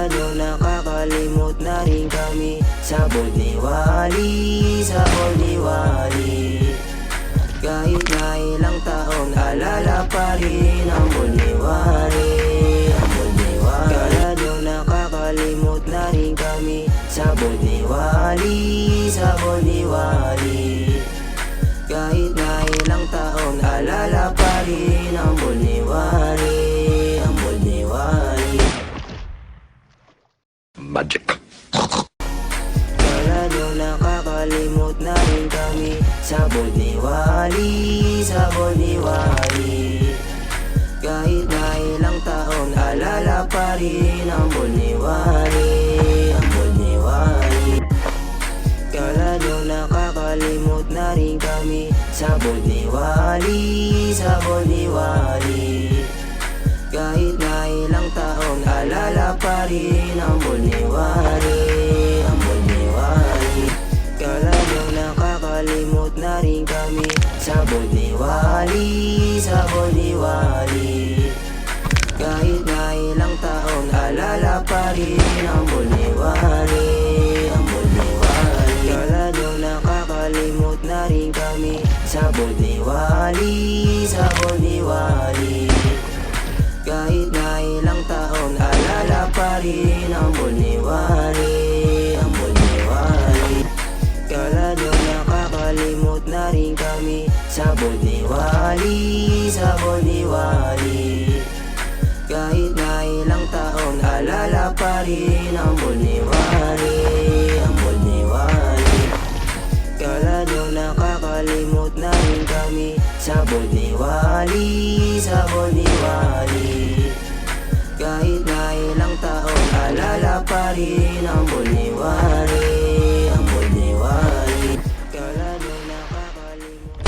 nyo nakakalimot na rin kami sa Boldiwali, sa Boldiwali. Kahit na ilang taon, alala pa rin ang Boldiwali, ang Boldiwali. Kala nyo nakakalimot na rin kami sa Boldiwali, sa Boldiwali. Kahit na ilang taon, alala pa rin ang Boldiwali, ang Boldiwali. Magic. Kala nyo nakakalimot na rin kami sa Boldiwali, sa Boldiwali. Kahit na ilang taon, alala pa rin ang Boldiwali, ang Boldiwali. Kala nyo nakakalimot na rin kami sa Boldiwali, sa Boldiwali. Kahit na ilang taon, alala pa rin ang Boldiwali, ang Boldiwali. Kala nyo nakakalimot na rin kami sa Boldiwali, sa Boldiwali. Kahit na ilang taon, alala pa rin ang Boldiwali, ang Boldiwali. Kala nyo nakakalimot na rin kami sa Boldiwali, sa Boldiwali. Kahit na ilang taon, alala pa rin ang Boldiwali, ang Boldiwali. Kala nyo nakakalimot na rin kami sa Boldiwali, sa Boldiwali. Kahit na ilang taon, alala pa rin ang Boldiwali, ang Boldiwali. Kala nyo nakakalimot na rin kami sa Boldiwali, sa Boldiwali. Kahit na ilang taon, alala pa rin ang Boldiwali, ang Boldiwali. Kala nyo nakakalimot.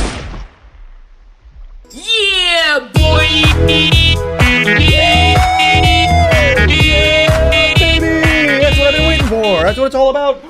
Yeah, boy! Baby, that's what I've been waiting for. That's what it's all about.